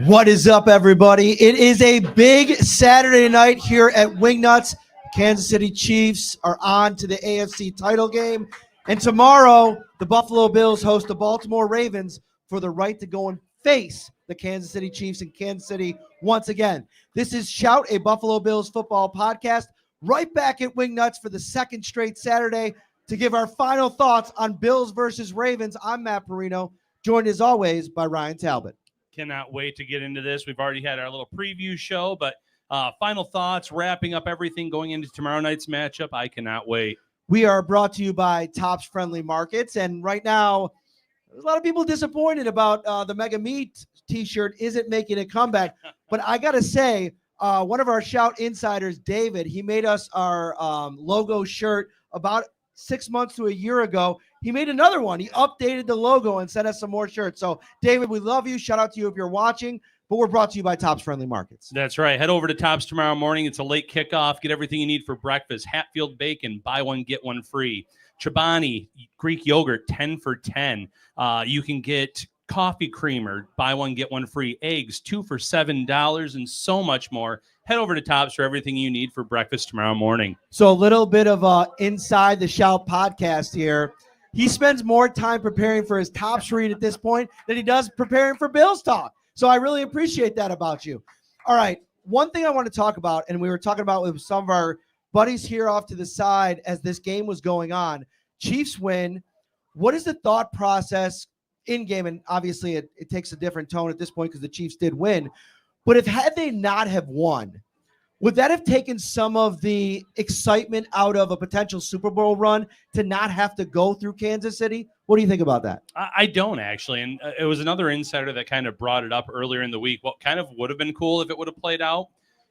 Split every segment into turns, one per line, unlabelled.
What is up, everybody? It is a big Saturday night here at Wingnutz. Kansas City Chiefs are on to the AFC title game. And tomorrow, the Buffalo Bills host the Baltimore Ravens for the right to go and face the Kansas City Chiefs in Kansas City once again. This is Shout, a Buffalo Bills football podcast, right back at Wingnutz for the second straight Saturday to give our final thoughts on Bills versus Ravens. I'm Matt Parrino, joined as always by Ryan Talbot.
Cannot wait to get into this. We've already had our little preview show, but final thoughts, wrapping up everything going into tomorrow night's matchup. I cannot wait.
We are brought to you by Tops Friendly Markets, and right now, there's a lot of people disappointed about the Mega Meat t-shirt isn't making a comeback. But I got to say, one of our Shout insiders, David, he made us our logo shirt about 6 months to a year ago. He made another one. He updated the logo and sent us some more shirts. So, David, we love you. Shout out to you if you're watching. But we're brought to you by Tops Friendly Markets.
That's right. Head over to Tops tomorrow morning. It's a late kickoff. Get everything you need for breakfast. Hatfield bacon, buy one, get one free. Chobani Greek yogurt, 10 for 10. You can get coffee creamer, buy one, get one free. Eggs, 2 for $7, and so much more. Head over to Tops for everything you need for breakfast tomorrow morning.
So a little bit of inside the Shout podcast here. He spends more time preparing for his Tops read at this point than he does preparing for Bills talk. So I really appreciate that about you. All right. One thing I want to talk about, and we were talking about with some of our buddies here off to the side as this game was going on. Chiefs win. What is the thought process in game? And obviously it takes a different tone at this point because the Chiefs did win. But had they not have won, would that have taken some of the excitement out of a potential Super Bowl run to not have to go through Kansas City? What do you think about that?
I don't actually. And it was another insider that kind of brought it up earlier in the week. What kind of would have been cool if it would have played out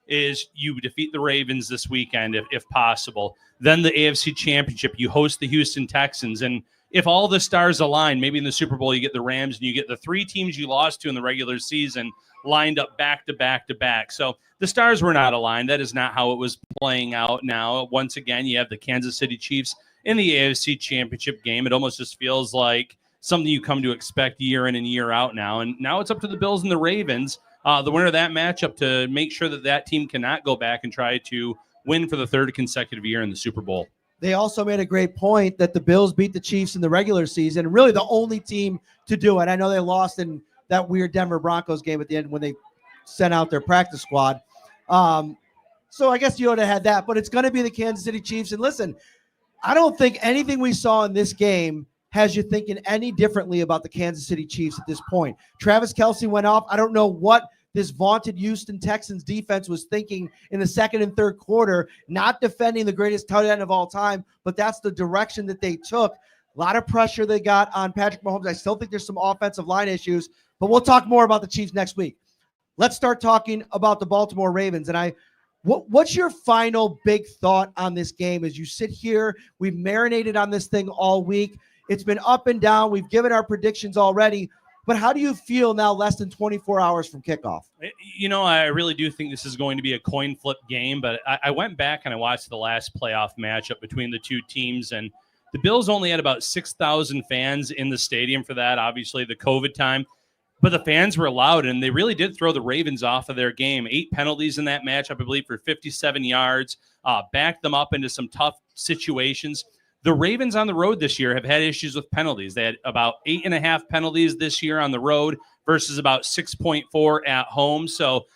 is you defeat the Ravens this weekend, if possible. Then the AFC Championship, you host the Houston Texans. And if all the stars align, maybe in the Super Bowl, you get the Rams and you get the three teams you lost to in the regular season lined up back to back to back. So the stars were not aligned. That is not how it was playing out now. Once again, you have the Kansas City Chiefs in the AFC Championship game. It almost just feels like something you come to expect year in and year out now. And now it's up to the Bills and the Ravens, the winner of that matchup, to make sure that team cannot go back and try to win for the third consecutive year in the Super Bowl.
They also made a great point that the Bills beat the Chiefs in the regular season, really the only team to do it. I know they lost in that weird Denver Broncos game at the end when they sent out their practice squad. So I guess you would have had that, but it's going to be the Kansas City Chiefs. And listen, I don't think anything we saw in this game has you thinking any differently about the Kansas City Chiefs at this point. Travis Kelce went off. I don't know what this vaunted Houston Texans defense was thinking in the second and third quarter, not defending the greatest tight end of all time, but that's the direction that they took. A lot of pressure they got on Patrick Mahomes. I still think there's some offensive line issues, but we'll talk more about the Chiefs next week. Let's start talking about the Baltimore Ravens. And what's your final big thought on this game as you sit here? We've marinated on this thing all week. It's been up and down. We've given our predictions already. But how do you feel now less than 24 hours from kickoff?
You know, I really do think this is going to be a coin flip game. But I went back and I watched the last playoff matchup between the two teams. And the Bills only had about 6,000 fans in the stadium for that, obviously, the COVID time. But the fans were loud, and they really did throw the Ravens off of their game. 8 penalties in that matchup, I believe, for 57 yards, backed them up into some tough situations. The Ravens on the road this year have had issues with penalties. They had about 8.5 penalties this year on the road versus about 6.4 at home. So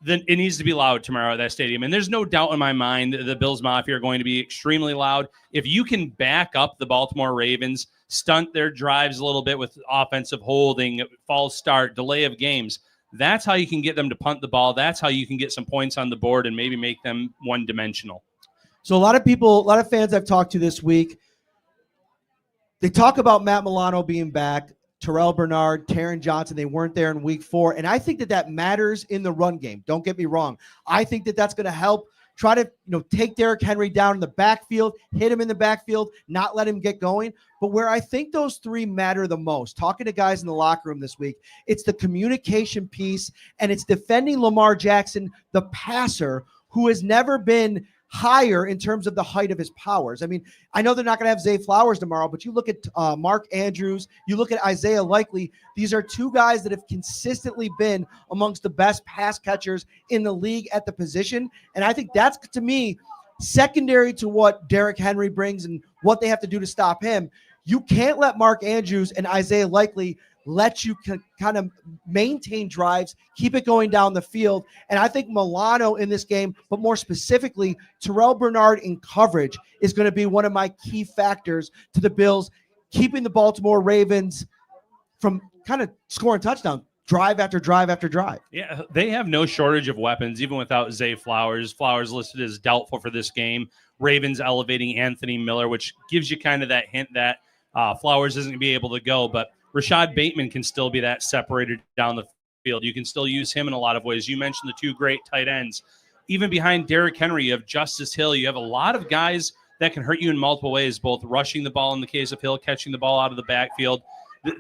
then it needs to be loud tomorrow at that stadium. And there's no doubt in my mind that the Bills Mafia are going to be extremely loud. If you can back up the Baltimore Ravens, stunt their drives a little bit with offensive holding, false start, delay of games, that's how you can get them to punt the ball. That's how you can get some points on the board and maybe make them one-dimensional.
So a lot of fans I've talked to this week, they talk about Matt Milano being back, Terrell Bernard, Taron Johnson. They weren't there in week 4. And I think that matters in the run game. Don't get me wrong. I think that's going to help try to take Derrick Henry down in the backfield, hit him in the backfield, not let him get going. But where I think those three matter the most, talking to guys in the locker room this week, it's the communication piece, and it's defending Lamar Jackson, the passer, who has never been higher in terms of the height of his powers. I mean, I know they're not going to have Zay Flowers tomorrow, but you look at Mark Andrews, you look at Isaiah Likely. These are two guys that have consistently been amongst the best pass catchers in the league at the position. And I think that's, to me, secondary to what Derrick Henry brings and what they have to do to stop him. You can't let Mark Andrews and Isaiah Likely let you kind of maintain drives, keep it going down the field. And I think Milano in this game, but more specifically, Terrell Bernard in coverage is going to be one of my key factors to the Bills, keeping the Baltimore Ravens from kind of scoring touchdowns. Drive after drive after drive.
Yeah, they have no shortage of weapons, even without Zay Flowers. Flowers listed as doubtful for this game. Ravens elevating Anthony Miller, which gives you kind of that hint that Flowers isn't going to be able to go. But Rashad Bateman can still be that separated down the field. You can still use him in a lot of ways. You mentioned the two great tight ends. Even behind Derrick Henry, you have Justice Hill. You have a lot of guys that can hurt you in multiple ways, both rushing the ball in the case of Hill, catching the ball out of the backfield.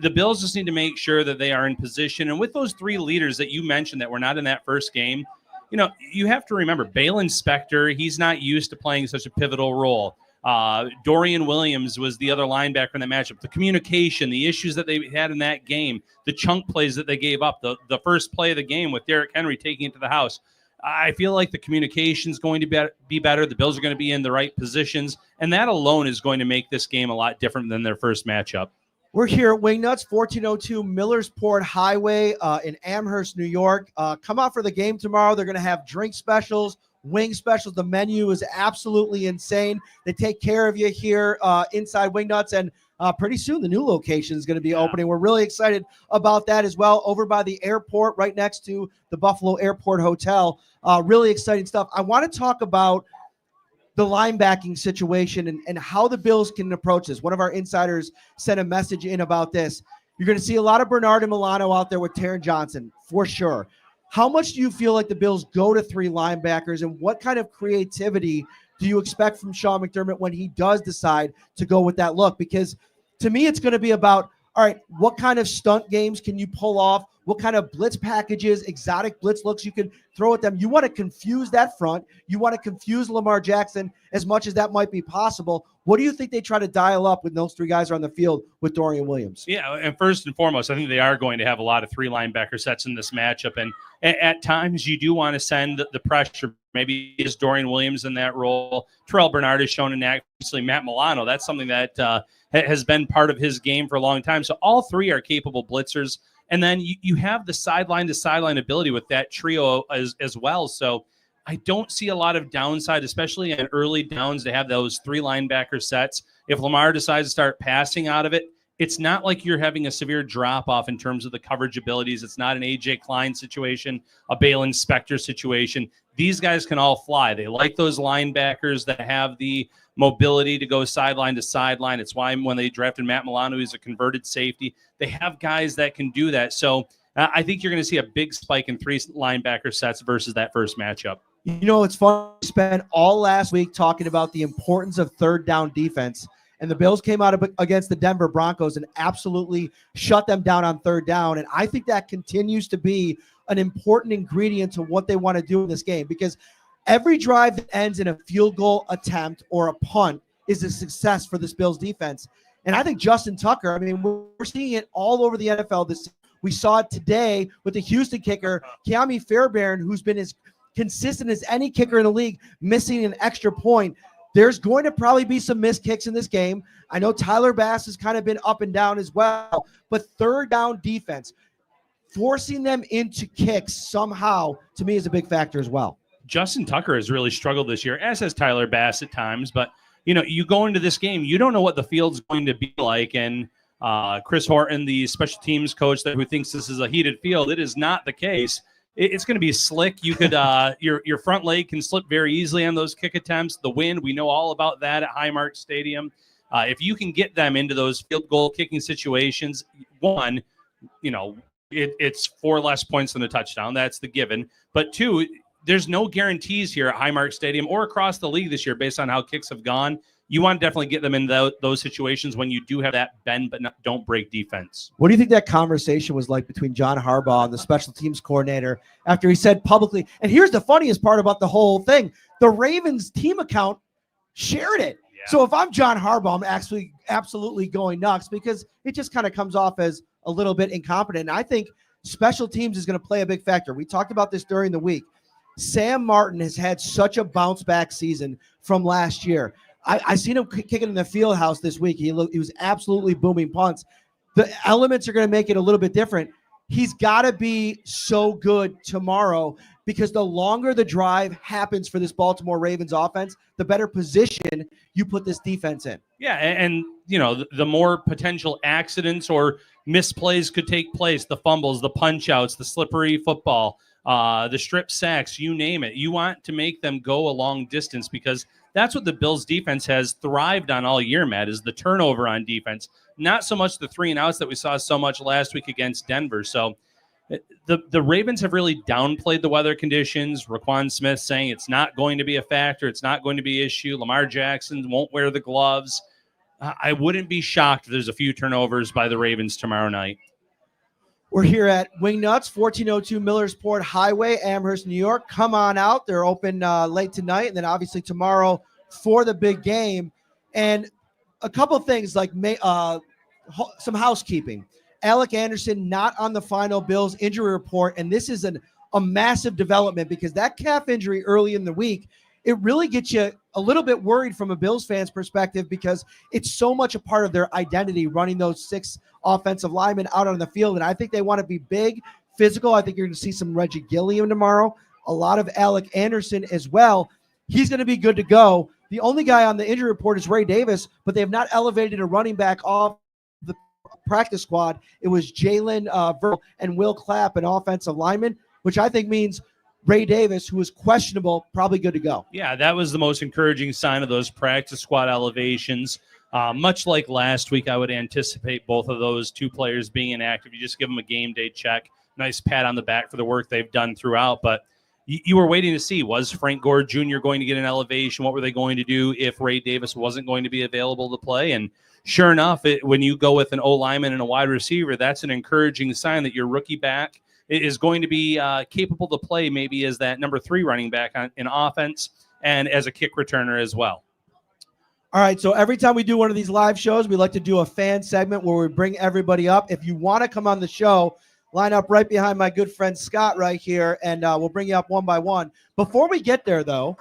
The Bills just need to make sure that they are in position. And with those three leaders that you mentioned that were not in that first game, you have to remember, Balin Spector, he's not used to playing such a pivotal role. Dorian Williams was the other linebacker in that matchup. The communication, the issues that they had in that game, the chunk plays that they gave up, the first play of the game with Derrick Henry taking it to the house. I feel like the communication is going to be better. The Bills are going to be in the right positions, and that alone is going to make this game a lot different than their first matchup.
We're here at Wingnutz, 1402 Millersport Highway in Amherst, New York. Come out for the game tomorrow. They're going to have drink specials, wing specials. The menu is absolutely insane. They take care of you here inside Wingnutz, and pretty soon the new location is going to be opening. We're really excited about that as well, over by the airport, right next to the Buffalo Airport Hotel. Really exciting stuff. I want to talk about the linebacking situation and how the Bills can approach this. One of our insiders sent a message in about this. You're going to see a lot of Bernard and Milano out there with Taron Johnson, for sure. How much do you feel like the Bills go to three linebackers, and what kind of creativity do you expect from Sean McDermott when he does decide to go with that look? Because to me, it's going to be about, all right, what kind of stunt games can you pull off? What kind of blitz packages, exotic blitz looks you can throw at them? You want to confuse that front. You want to confuse Lamar Jackson as much as that might be possible. What do you think they try to dial up when those three guys are on the field with Dorian Williams?
Yeah, and first and foremost, I think they are going to have a lot of three linebacker sets in this matchup. And at times, you do want to send the pressure. Maybe is Dorian Williams in that role. Terrell Bernard has shown in actually Matt Milano. That's something that has been part of his game for a long time. So all three are capable blitzers. And then you have the sideline-to-sideline ability with that trio as well. So I don't see a lot of downside, especially in early downs, to have those three linebacker sets. If Lamar decides to start passing out of it, it's not like you're having a severe drop-off in terms of the coverage abilities. It's not an A.J. Klein situation, a Balin Spector situation. These guys can all fly. They like those linebackers that have the mobility to go sideline to sideline. It's why when they drafted Matt Milano, he's a converted safety. They have guys that can do that. So I think you're going to see a big spike in three linebacker sets versus that first matchup.
It's fun. We spent all last week talking about the importance of third down defense, and the Bills came out against the Denver Broncos and absolutely shut them down on third down. And I think that continues to be an important ingredient to what they want to do in this game, because every drive that ends in a field goal attempt or a punt is a success for this Bills defense. And I think Justin Tucker, we're seeing it all over the NFL this season. We saw it today with the Houston kicker, Keami Fairbairn, who's been as consistent as any kicker in the league, missing an extra point. There's going to probably be some missed kicks in this game. I know Tyler Bass has kind of been up and down as well, but third down defense, forcing them into kicks somehow, to me, is a big factor as well.
Justin Tucker has really struggled this year, as has Tyler Bass at times. But, you go into this game, you don't know what the field's going to be like. And Chris Horton, the special teams coach who thinks this is a heated field, it is not the case. It's going to be slick. You could your front leg can slip very easily on those kick attempts. The wind, we know all about that at Highmark Stadium. If you can get them into those field goal kicking situations, it's 4 less points than a touchdown. That's the given. But two, there's no guarantees here at Highmark Stadium or across the league this year based on how kicks have gone. You want to definitely get them in those situations when you do have that bend but don't break defense.
What do you think that conversation was like between John Harbaugh and the special teams coordinator after he said publicly? And here's the funniest part about the whole thing. The Ravens team account shared it. Yeah. So if I'm John Harbaugh, I'm actually absolutely going nuts because it just kind of comes off as a little bit incompetent. And I think special teams is going to play a big factor. We talked about this during the week. Sam Martin has had such a bounce back season from last year. I seen him kicking in the field house this week. He was absolutely booming punts. The elements are going to make it a little bit different. He's got to be so good tomorrow because the longer the drive happens for this Baltimore Ravens offense, the better position you put this defense in.
Yeah, and you know, the more potential accidents or misplays could take place, the fumbles, the punch outs, the slippery football, the strip sacks, you name it. You want to make them go a long distance because that's what the Bills defense has thrived on all year, Matt, is the turnover on defense. Not so much the 3 and outs that we saw so much last week against Denver. So the Ravens have really downplayed the weather conditions. Raquan Smith saying it's not going to be a factor. It's not going to be an issue. Lamar Jackson won't wear the gloves. I wouldn't be shocked if there's a few turnovers by the Ravens tomorrow night.
We're here at Wingnutz, 1402 Millersport Highway, Amherst, New York. Come on out. They're open late tonight and then obviously tomorrow for the big game. And a couple of things like some housekeeping. Alec Anderson not on the final Bills injury report, and this is a massive development because that calf injury early in the week, it really gets you a little bit worried from a Bills fan's perspective because it's so much a part of their identity running those 6 offensive linemen out on the field. And I think they want to be big, physical. I think you're going to see some Reggie Gilliam tomorrow, a lot of Alec Anderson as well. He's going to be good to go. The only guy on the injury report is Ray Davis, but they have not elevated a running back off the practice squad. It was Jalen Verl and Will Clapp, an offensive lineman, which I think means Ray Davis, who was questionable, probably good to go.
Yeah, that was the most encouraging sign of those practice squad elevations. Much like last week, I would anticipate both of those 2 players being inactive. You just give them a game day check. Nice pat on the back for the work they've done throughout. But you were waiting to see, was Frank Gore Jr. going to get an elevation? What were they going to do if Ray Davis wasn't going to be available to play? And sure enough, when you go with an O-lineman and a wide receiver, that's an encouraging sign that your rookie back is going to be capable to play maybe as that number 3 running back in offense and as a kick returner as well.
All right, so every time we do one of these live shows, we like to do a fan segment where we bring everybody up. If you want to come on the show, line up right behind my good friend Scott right here, and we'll bring you up one by one. Before we get there, though,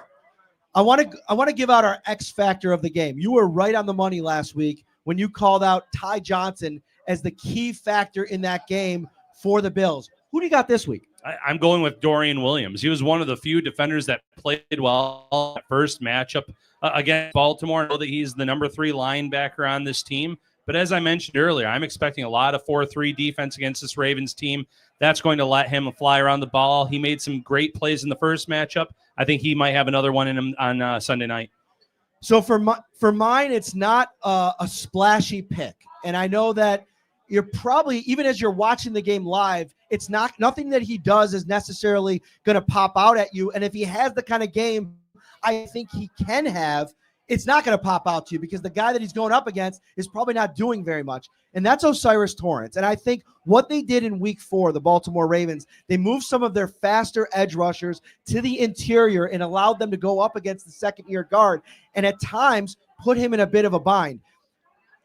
I want to give out our X factor of the game. You were right on the money last week when you called out Ty Johnson as the key factor in that game for the Bills. Who do you got this week?
I'm going with Dorian Williams. He was one of the few defenders that played well at first matchup against Baltimore. I know that he's the number 3 linebacker on this team. But as I mentioned earlier, I'm expecting a lot of 4-3 defense against this Ravens team. That's going to let him fly around the ball. He made some great plays in the first matchup. I think he might have another one in him on Sunday night.
So for mine, it's not a splashy pick. And I know that you're probably, even as you're watching the game live, it's nothing that he does is necessarily going to pop out at you. And if he has the kind of game I think he can have, it's not going to pop out to you because the guy that he's going up against is probably not doing very much. And that's O'Cyrus Torrence. And I think what they did in week 4, the Baltimore Ravens, they moved some of their faster edge rushers to the interior and allowed them to go up against the second-year guard and at times put him in a bit of a bind.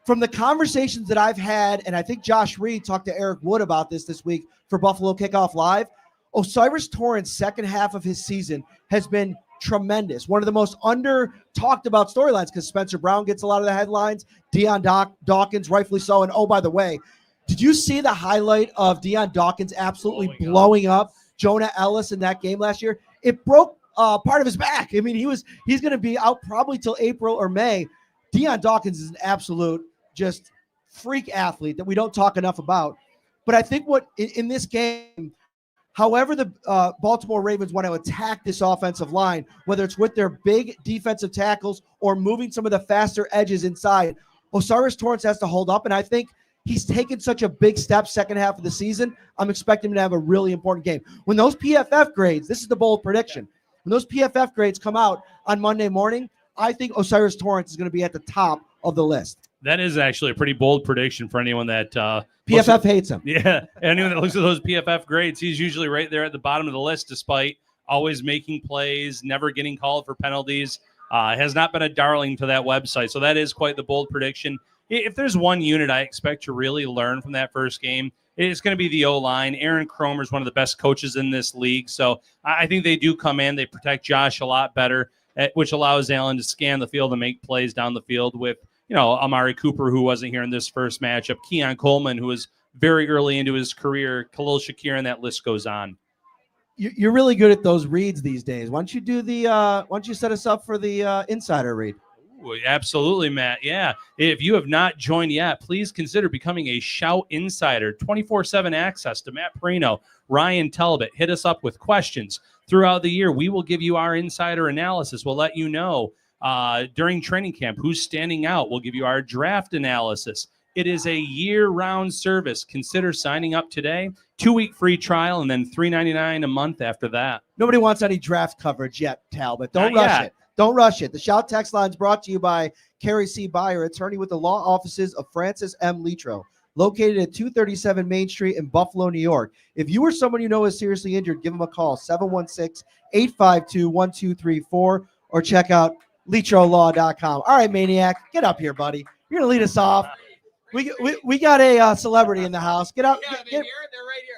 From the conversations that I've had, and I think Josh Reed talked to Eric Wood about this week for Buffalo Kickoff Live, O'Cyrus Torrence' second half of his season has been tremendous. One of the most under-talked about storylines because Spencer Brown gets a lot of the headlines, Deion Dawkins, rightfully so. And oh, by the way, did you see the highlight of Deion Dawkins absolutely blowing up Jonah Ellis in that game last year? It broke part of his back. I mean, he's going to be out probably till April or May. Deion Dawkins is an absolute just freak athlete that we don't talk enough about. But I think what in this game, however the Baltimore Ravens want to attack this offensive line, whether it's with their big defensive tackles or moving some of the faster edges inside, O'Cyrus Torrence has to hold up, and I think he's taken such a big step second half of the season. I'm expecting him to have a really important game. When those PFF grades, this is the bold prediction. When those PFF grades come out on Monday morning, I think Osiris Torrance is going to be at the top of the list.
That is actually a pretty bold prediction for anyone that
PFF hates him.
Yeah, anyone that looks at those PFF grades, he's usually right there at the bottom of the list, despite always making plays, never getting called for penalties. Has not been a darling to that website. So that is quite the bold prediction. If there's one unit I expect to really learn from that first game, it's going to be the O-line. Aaron Kromer is one of the best coaches in this league. So I think they do come in. They protect Josh a lot better, which allows Allen to scan the field and make plays down the field with, Amari Cooper, who wasn't here in this first matchup, Keon Coleman, who was very early into his career, Khalil Shakir, and that list goes on.
You're really good at those reads these days. Why don't you do why don't you set us up for the insider read?
Ooh, absolutely, Matt. Yeah. If you have not joined yet, please consider becoming a Shout Insider. 24/7 access to Matt Parrino, Ryan Talbot. Hit us up with questions. Throughout the year, we will give you our insider analysis. We'll let you know during training camp who's standing out. We'll give you our draft analysis. It is a year-round service. Consider signing up today. 2-week free trial and then $3.99 a month after that.
Nobody wants any draft coverage yet, Talbot. Don't rush it. Don't rush it. The Shout text line is brought to you by Carrie C. Byer, attorney with the law offices of Francis M. Litro, located at 237 Main Street in Buffalo, New York. If you or someone you know is seriously injured, give them a call, 716-852-1234, or check out litrolaw.com. All right, Maniac, get up here, buddy. You're going to lead us off. We got a celebrity in the house. Get up.
Yeah, they're right here.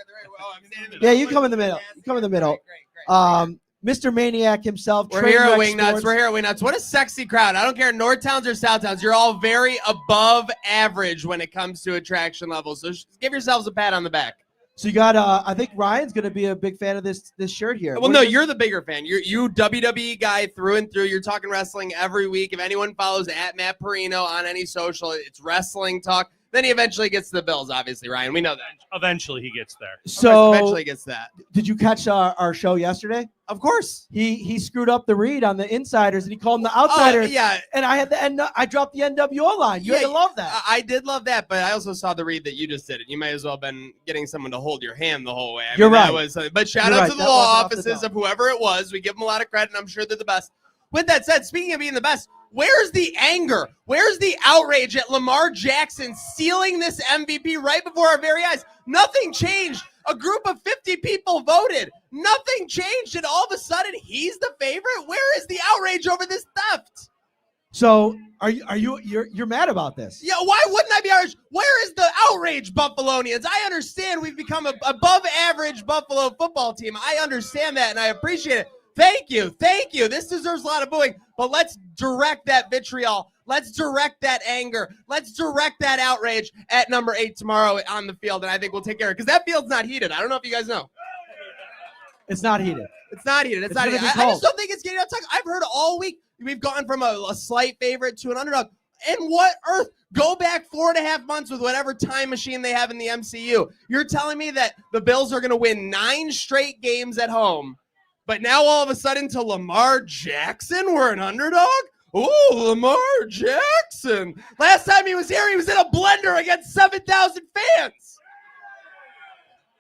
Yeah, you come in the middle. You come in the middle.
Great.
Mr. Maniac himself.
We're here at Wingnutz. We're here at Wingnutz. What a sexy crowd. I don't care, Northtowns or Southtowns. You're all very above average when it comes to attraction levels. So give yourselves a pat on the back.
So you got, I think Ryan's going to be a big fan of this shirt here.
Well, no, you're the bigger fan. You WWE guy through and through. You're talking wrestling every week. If anyone follows at Matt Parrino on any social, it's wrestling talk. Then he eventually gets to the Bills, obviously, Ryan. We know that.
Eventually he gets there.
So
eventually gets that.
Did you catch our show yesterday?
Of course.
He screwed up the read on the insiders and he called them the outsiders.
Oh, yeah.
And I dropped the NWO line. You had to love that.
I did love that, but I also saw the read that you just did. You may as well have been getting someone to hold your hand the whole way.
You're right.
But shout out to the law offices of whoever it was. We give them a lot of credit, and I'm sure they're the best. With that said, speaking of being the best, where's the anger? Where's the outrage at Lamar Jackson stealing this MVP right before our very eyes? Nothing changed. A group of 50 people voted. Nothing changed, and all of a sudden he's the favorite. Where is the outrage over this theft?
So you're mad about this?
Yeah, why wouldn't I be outraged? Where is the outrage, Buffalonians? I understand we've become an above average Buffalo football team. I understand that, and I appreciate it. Thank you. This deserves a lot of booing, but let's direct that vitriol. Let's direct that anger. Let's direct that outrage at number 8 tomorrow on the field, and I think we'll take care of it, because that field's not heated. I don't know if you guys know.
It's not heated.
It's not heated. It's not heated. I just don't think it's getting outside. I've heard all week we've gone from a slight favorite to an underdog. And what earth? Go back 4.5 months with whatever time machine they have in the MCU. You're telling me that the Bills are going to win 9 straight games at home, but now all of a sudden to Lamar Jackson, we're an underdog? Ooh, Lamar Jackson. Last time he was here, he was in a blender against 7,000 fans.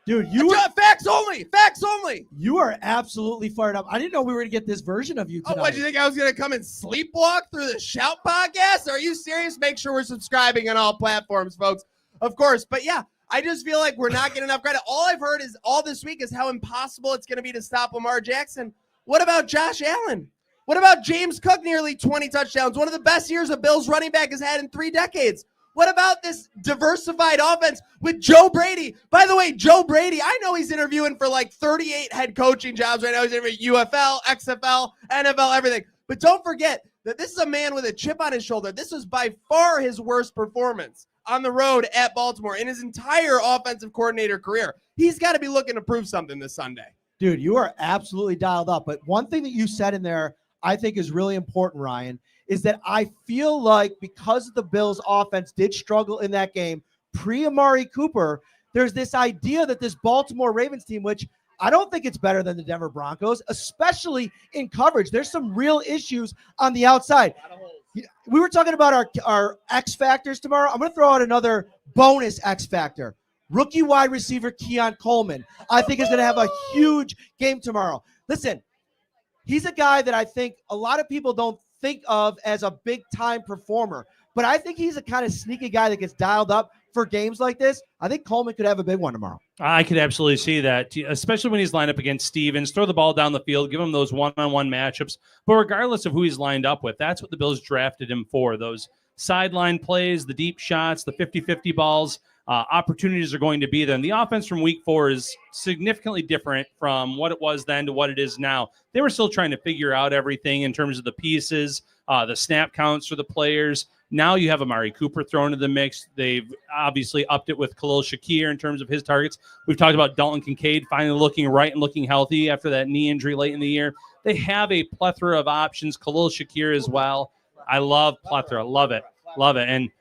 Dude,
facts only. Facts only.
You are absolutely fired up. I didn't know we were going to get this version of you tonight.
Oh, what, do you think I was going to come and sleepwalk through the Shout podcast? Are you serious? Make sure we're subscribing on all platforms, folks. Of course. But yeah, I just feel like we're not getting enough credit. All I've heard is all this week is how impossible it's going to be to stop Lamar Jackson. What about Josh Allen? What about James Cook, nearly 20 touchdowns? One of the best years a Bills running back has had in 3 decades. What about this diversified offense with Joe Brady? By the way, Joe Brady, I know he's interviewing for like 38 head coaching jobs right now. He's interviewing UFL, XFL, NFL, everything. But don't forget that this is a man with a chip on his shoulder. This was by far his worst performance on the road at Baltimore in his entire offensive coordinator career. He's got to be looking to prove something this Sunday.
Dude, you are absolutely dialed up. But one thing that you said in there I think is really important, Ryan, is that I feel like because the Bills offense did struggle in that game, pre-Amari Cooper, there's this idea that this Baltimore Ravens team, which I don't think it's better than the Denver Broncos, especially in coverage. There's some real issues on the outside. We were talking about our X factors tomorrow. I'm going to throw out another bonus X factor. Rookie wide receiver Keon Coleman, I think, is going to have a huge game tomorrow. Listen, he's a guy that I think a lot of people don't think of as a big-time performer, but I think he's a kind of sneaky guy that gets dialed up for games like this. I think Coleman could have a big one tomorrow.
I could absolutely see that, especially when he's lined up against Stevens. Throw the ball down the field, give him those one-on-one matchups. But regardless of who he's lined up with, that's what the Bills drafted him for. Those sideline plays, the deep shots, the 50-50 balls. Opportunities are going to be there. And the offense from week 4 is significantly different from what it was then to what it is now. They were still trying to figure out everything in terms of the pieces, the snap counts for the players. Now you have Amari Cooper thrown into the mix. They've obviously upped it with Khalil Shakir in terms of his targets. We've talked about Dalton Kincaid finally looking right and looking healthy after that knee injury late in the year. They have a plethora of options. Khalil Shakir as well. I love plethora. Love it. Love it. And,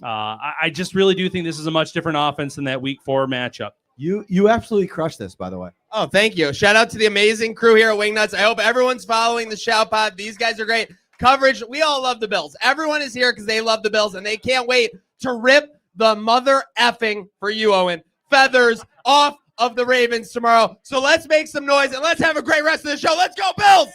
I just really do think this is a much different offense than that week 4 matchup.
You absolutely crushed this, by the way.
Oh, thank you. Shout out to the amazing crew here at Wingnutz. I hope everyone's following the Shout Pod. These guys are great. Coverage. We all love the Bills. Everyone is here because they love the Bills, and they can't wait to rip the mother effing, for you, Owen, feathers off of the Ravens tomorrow. So let's make some noise, and let's have a great rest of the show. Let's go, Bills!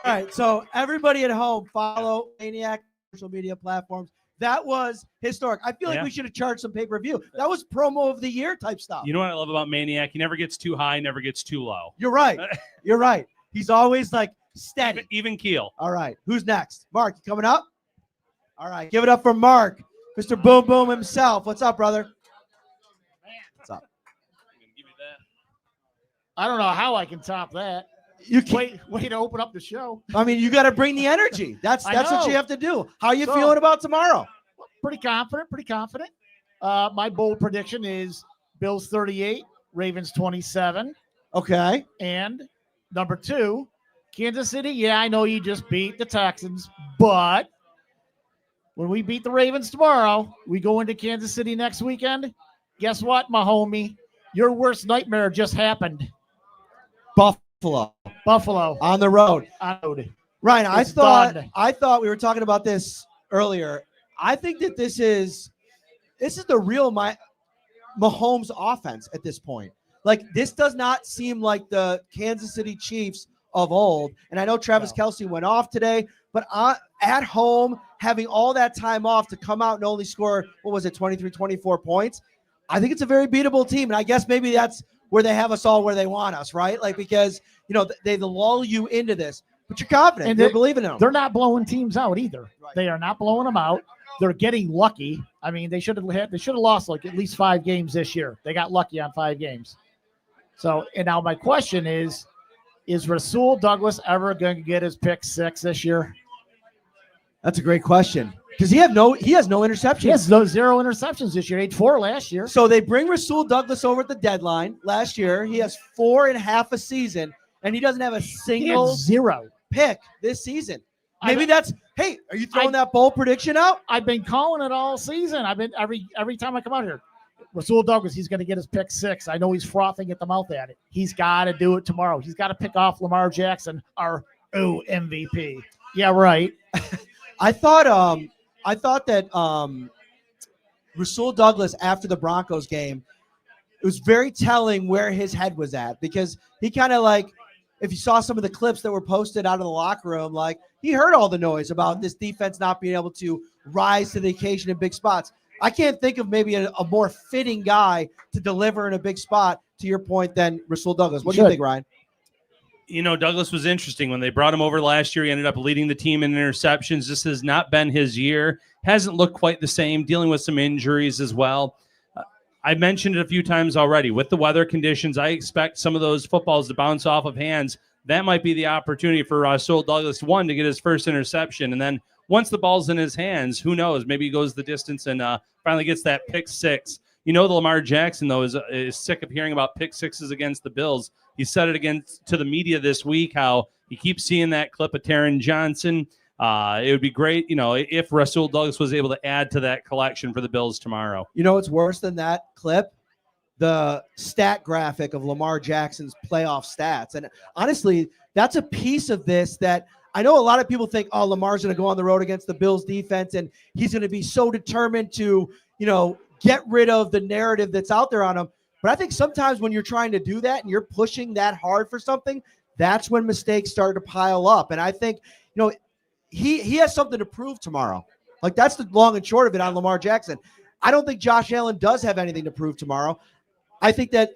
All right, so everybody at home, follow Maniac social media platforms. That was historic. I feel like we should have charged some pay-per-view. That was promo of the year type stuff.
You know what I love about Maniac? He never gets too high, never gets too low.
You're right. You're right. He's always like steady.
Even keel.
All right. Who's next? Mark, you coming up? All right. Give it up for Mark, Mr. Boom Boom himself. What's up, brother? What's up?
I don't know how I can top that.
You can
Way to open up the show.
I mean, you got to bring the energy. That's what you have to do. How are you
So,
feeling about tomorrow?
Pretty confident. My bold prediction is Bills 38, Ravens 27.
Okay.
And number 2, Kansas City. Yeah, I know you just beat the Texans, but when we beat the Ravens tomorrow, we go into Kansas City next weekend. Guess what, my homie? Your worst nightmare just happened. Buffalo
On the road. Ryan, I thought we were talking about this earlier. I think that this is the real Mahomes offense at this point. Like, this does not seem like the Kansas City Chiefs of old. And I know Travis Kelce went off today, but at home, having all that time off to come out and only score, 23, 24 points. I think it's a very beatable team. And I guess maybe that's where they have us all where they want us, right? Like, because, they lull you into this, but you're confident. And you're believing in them.
They're not blowing teams out either. Right. They are not blowing them out. They're getting lucky. I mean, they should have lost like at least 5 games this year. They got lucky on 5 games. So, and now my question is Rasul Douglas ever going to get his pick 6 this year?
That's a great question. Because he has no interceptions.
He has 0 interceptions this year. He had 4 last year.
So they bring Rasul Douglas over at the deadline. Last year, he has 4 and a half a season, and he doesn't have a single
0
pick this season. Maybe hey, are you throwing that bold prediction out?
I've been calling it all season. I've been every time I come out here. Rasul Douglas, he's going to get his pick 6. I know he's frothing at the mouth at it. He's got to do it tomorrow. He's got to pick off Lamar Jackson, our MVP. Yeah, right.
I thought that Rasul Douglas, after the Broncos game, it was very telling where his head was at, because he kind of like, if you saw some of the clips that were posted out of the locker room, like, he heard all the noise about this defense not being able to rise to the occasion in big spots. I can't think of maybe a more fitting guy to deliver in a big spot, to your point, than Rasul Douglas. What do you think, Ryan?
Douglas was interesting. When they brought him over last year, he ended up leading the team in interceptions. This has not been his year. Hasn't looked quite the same, dealing with some injuries as well. I mentioned it a few times already. With the weather conditions, I expect some of those footballs to bounce off of hands. That might be the opportunity for Rasul Douglas, one, to get his first interception. And then once the ball's in his hands, who knows? Maybe he goes the distance and finally gets that pick 6. The Lamar Jackson, though, is sick of hearing about pick 6s against the Bills. He said it again to the media this week, how he keeps seeing that clip of Taron Johnson. It would be great, if Rasul Douglas was able to add to that collection for the Bills tomorrow.
What's worse than that clip? The stat graphic of Lamar Jackson's playoff stats. And honestly, that's a piece of this that I know a lot of people think, oh, Lamar's going to go on the road against the Bills defense and he's going to be so determined to, get rid of the narrative that's out there on him. But I think sometimes when you're trying to do that and you're pushing that hard for something, that's when mistakes start to pile up. And I think, he has something to prove tomorrow. Like, that's the long and short of it on Lamar Jackson. I don't think Josh Allen does have anything to prove tomorrow. I think that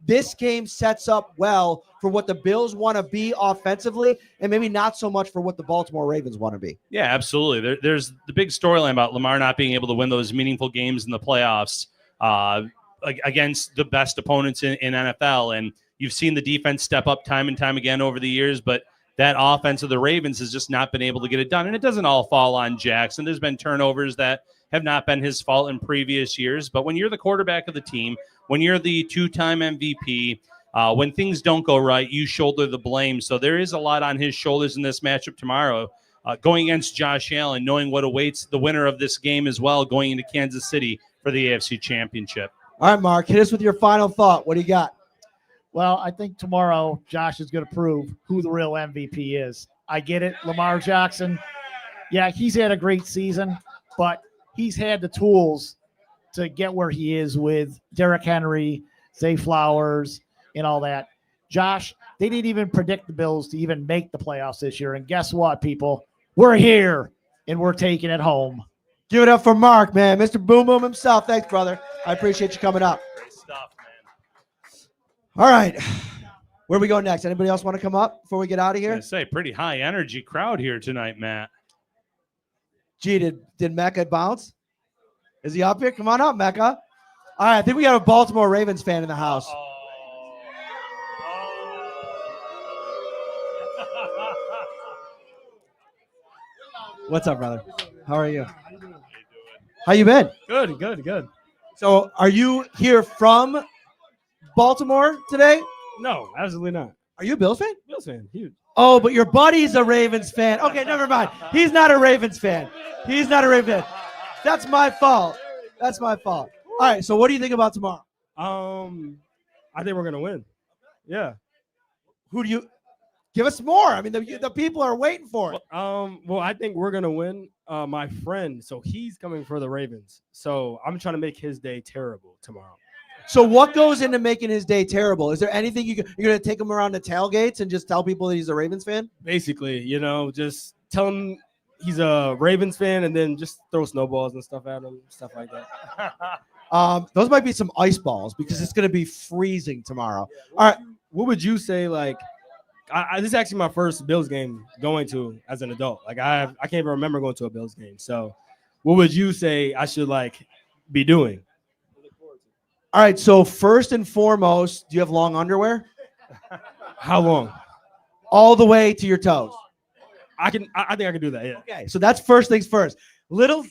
this game sets up well for what the Bills want to be offensively and maybe not so much for what the Baltimore Ravens want to be.
Yeah, absolutely. There's the big storyline about Lamar not being able to win those meaningful games in the playoffs against the best opponents in NFL. And you've seen the defense step up time and time again over the years, but that offense of the Ravens has just not been able to get it done. And it doesn't all fall on Jackson. There's been turnovers that have not been his fault in previous years. But when you're the quarterback of the team, when you're the two-time MVP, when things don't go right, you shoulder the blame. So there is a lot on his shoulders in this matchup tomorrow, going against Josh Allen, knowing what awaits the winner of this game as well, going into Kansas City for the AFC Championship.
All right, Mark, hit us with your final thought. What do you got?
Well, I think tomorrow Josh is going to prove who the real MVP is. I get it. Lamar Jackson, yeah, he's had a great season, but he's had the tools to get where he is with Derrick Henry, Zay Flowers, and all that. Josh, they didn't even predict the Bills to even make the playoffs this year. And guess what, people? We're here, and we're taking it home.
Give it up for Mark, man. Mr. Boom Boom himself. Thanks, brother. I appreciate you coming up.
Great stuff, man.
All right. Where we go next? Anybody else want to come up before we get out of
I
here?
was gonna say, pretty high energy crowd here tonight, Matt.
Gee, did Mecca bounce? Is he up here? Come on up, Mecca. All right, I think we got a Baltimore Ravens fan in the house. What's up, brother? How are you? How you been?
Good.
So, are you here from Baltimore today?
No, absolutely not.
Are you a Bills fan?
Bills fan, huge.
Oh, but your buddy's a Ravens fan. Okay, never mind. He's not a Ravens fan. He's not a Ravens fan. That's my fault. All right, so what do you think about tomorrow?
I think we're gonna win. Yeah.
Who do you give us more? I mean, the people are waiting for it.
Well, I think we're gonna win. My friend, so he's coming for the Ravens. So I'm trying to make his day terrible tomorrow.
So what goes into making his day terrible? Is there anything you're going to take him around the tailgates and just tell people that he's a Ravens fan?
Basically, just tell him he's a Ravens fan and then just throw snowballs and stuff at him, stuff like that.
Those might be some ice balls because it's going to be freezing tomorrow. All right.
What would you say, like, this is actually my first Bills game going to as an adult. Like, I can't even remember going to a Bills game. So what would you say I should, like, be doing?
All right, so first and foremost, do you have long underwear?
How long?
All the way to your toes.
I think I can do that, yeah.
Okay, so that's first things first. Little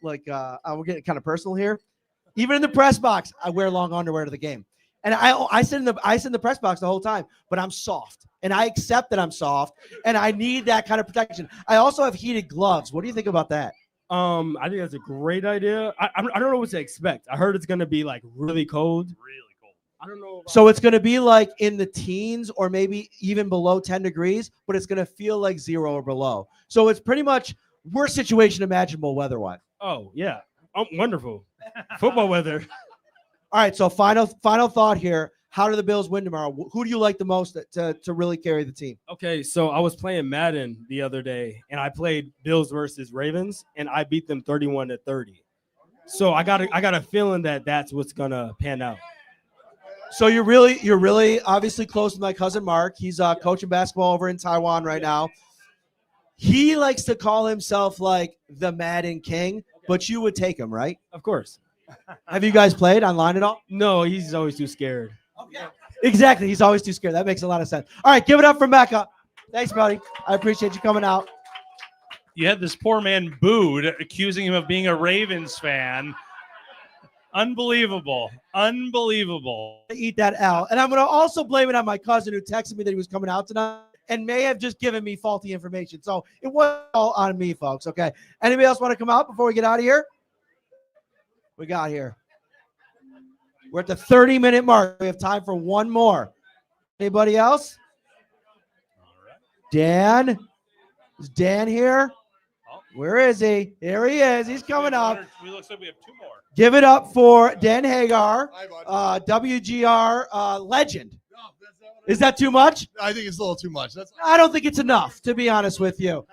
like we're getting kind of personal here. Even in the press box, I wear long underwear to the game. And I sit in the press box the whole time, but I'm soft. And I accept that I'm soft, and I need that kind of protection. I also have heated gloves. What do you think about that?
I think that's a great idea. I don't know what to expect. I heard it's gonna be like really cold. I don't know.
So it's gonna be like in the teens or maybe even below 10 degrees, but it's gonna feel like 0 or below. So it's pretty much worst situation imaginable weather-wise.
Oh yeah, wonderful. Football weather.
All right. So final thought here. How do the Bills win tomorrow? Who do you like the most to really carry the team?
Okay, so I was playing Madden the other day, and I played Bills versus Ravens, and I beat them 31-30. So I got a feeling that that's what's gonna pan out.
So you're really obviously close to my cousin Mark. He's coaching basketball over in Taiwan right now. He likes to call himself like the Madden King, but you would take him, right?
Of course.
Have you guys played online at all?
No, he's always too scared.
Okay. Exactly. He's always too scared. That makes a lot of sense. All right, give it up for Mecca. Thanks, buddy. I appreciate you coming out.
You had this poor man booed, accusing him of being a Ravens fan. Unbelievable.
Eat that L. And I'm going to also blame it on my cousin who texted me that he was coming out tonight and may have just given me faulty information. So it wasn't all on me, folks. Okay. Anybody else want to come out before we get out of here? We got here. We're at the 30-minute mark. We have time for one more. Anybody else? Dan? Is Dan here?
Oh.
Where is he? Here he is. He's coming up.
We looks like we have 2 more.
Give it up for Dan Hagar, WGR legend. Is that too much?
I think it's a little too much.
I don't think it's enough, to be honest with you.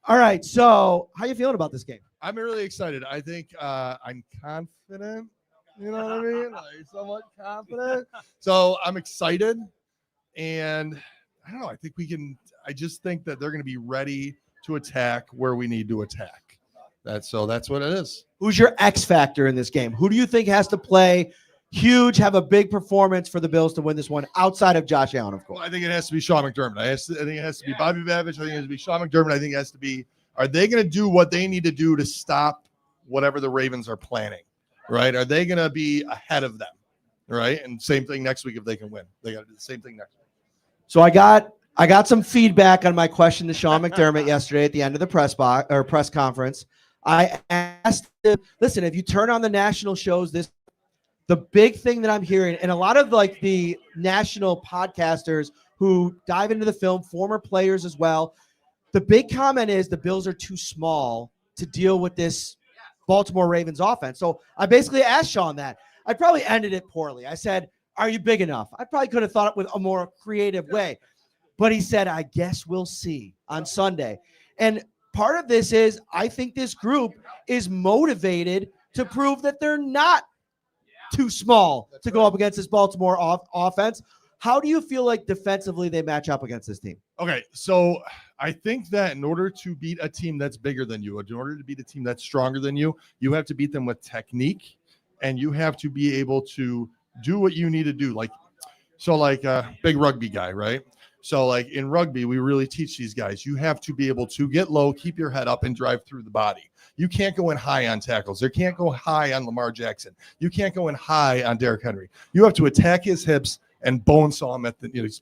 All right, so how you feeling about this game?
I'm really excited. I think I'm confident. You know what I mean? Like somewhat confident. So I'm excited, and I don't know. I think we can. I just think that they're going to be ready to attack where we need to attack. That's what it is.
Who's your X factor in this game? Who do you think has to play huge, have a big performance for the Bills to win this one outside of Josh Allen, of course?
Well, I think it has to be Sean McDermott. I think it has to be Bobby Babich. I think it has to be Sean McDermott. I think it has to be. Are they going to do what they need to do to stop whatever the Ravens are planning? Right? Are they going to be ahead of them? Right? And same thing next week if they can win. They got to do the same thing next week.
So I got some feedback on my question to Sean McDermott yesterday at the end of the press conference. I asked him, listen, if you turn on the national shows, the big thing that I'm hearing, and a lot of like the national podcasters who dive into the film, former players as well, the big comment is the Bills are too small to deal with this Baltimore Ravens offense. So I basically asked Sean that. I probably ended it poorly. I said, are you big enough? I probably could have thought it with a more creative way. But he said, I guess we'll see on Sunday. And part of this is I think this group is motivated to prove that they're not too small to go up against this Baltimore offense. How do you feel like defensively they match up against this team?
Okay, so I think that in order to beat a team that's bigger than you, in order to beat a team that's stronger than you, you have to beat them with technique, and you have to be able to do what you need to do. Like a big rugby guy, right? So like in rugby, we really teach these guys, you have to be able to get low, keep your head up, and drive through the body. You can't go in high on tackles. You can't go high on Lamar Jackson. You can't go in high on Derrick Henry. You have to attack his hips and bone saw him at the,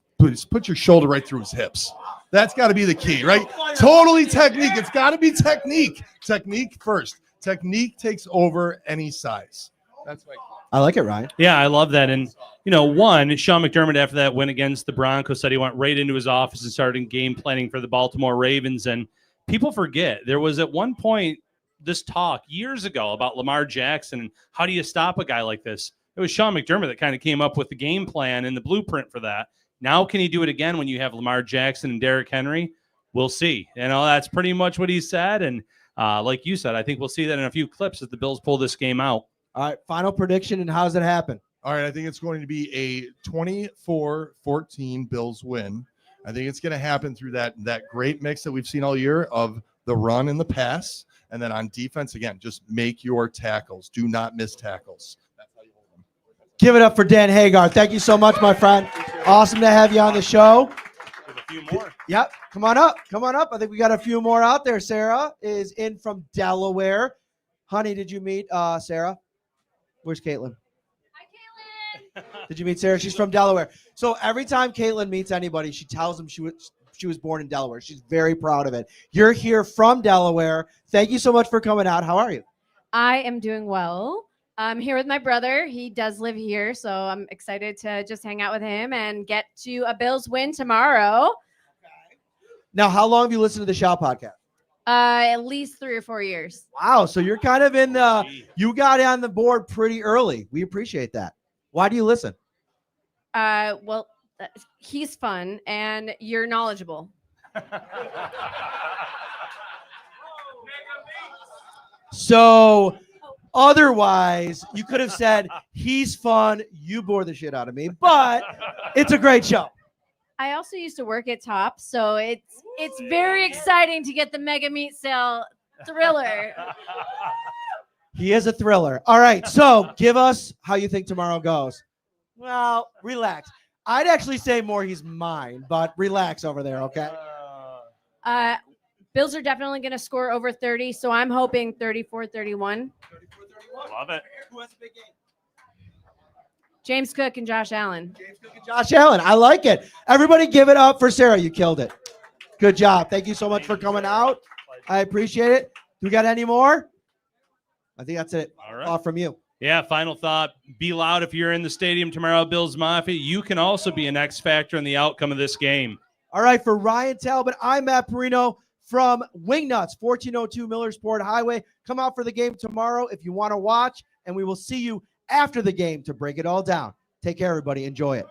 put your shoulder right through his hips. That's got to be the key, right? Totally technique. It's got to be technique. Technique first. Technique takes over any size. That's my call.
I like it, Ryan.
Yeah, I love that. And, Sean McDermott, after that win against the Broncos, said he went right into his office and started game planning for the Baltimore Ravens. And people forget there was at one point this talk years ago about Lamar Jackson and how do you stop a guy like this? It was Sean McDermott that kind of came up with the game plan and the blueprint for that. Now, can he do it again when you have Lamar Jackson and Derrick Henry? We'll see. That's pretty much what he said. And like you said, I think we'll see that in a few clips as the Bills pull this game out.
All right, final prediction, and how does it happen?
All right, I think it's going to be a 24-14 Bills win. I think it's going to happen through that great mix that we've seen all year of the run and the pass. And then on defense, again, just make your tackles. Do not miss tackles. That's how you hold them.
Give it up for Dan Hagar. Thank you so much, my friend. Awesome to have you on the show.
With a few more.
Yep. Come on up. I think we got a few more out there. Sarah is in from Delaware. Honey, did you meet Sarah? Where's Caitlin?
Hi, Caitlin.
Did you meet Sarah? She's from Delaware. So every time Caitlin meets anybody, she tells them she was born in Delaware. She's very proud of it. You're here from Delaware. Thank you so much for coming out. How are you?
I am doing well. I'm here with my brother. He does live here, so I'm excited to just hang out with him and get to a Bills win tomorrow.
Now, how long have you listened to the Shout podcast?
At least 3 or 4 years.
Wow. So you're kind of you got on the board pretty early. We appreciate that. Why do you listen?
Well, he's fun and you're knowledgeable.
So otherwise, you could have said he's fun. You bore the shit out of me, but it's a great show.
I also used to work at Top, so it's very exciting to get the Mega Meat Sale thriller.
He is a thriller. All right, so give us how you think tomorrow goes. Well, relax. I'd actually say more he's mine, but relax over there, okay?
Bills are definitely going to score over 30, so I'm hoping 34-31.
Love it.
Who has a big game?
James Cook and Josh Allen.
James Cook and Josh Allen. I like it. Everybody give it up for Sarah. You killed it. Good job. Thank you so much for coming out. I appreciate it. Do we got any more? I think that's it.
All right.
All from you.
Yeah, final thought. Be loud if you're in the stadium tomorrow, Bills Mafia. You can also be an X factor in the outcome of this game.
All right, for Ryan Talbot, I'm Matt Parrino. from Wingnutz, 1402 Millersport Highway. Come out for the game tomorrow if you want to watch, and we will see you after the game to break it all down. Take care, everybody. Enjoy it.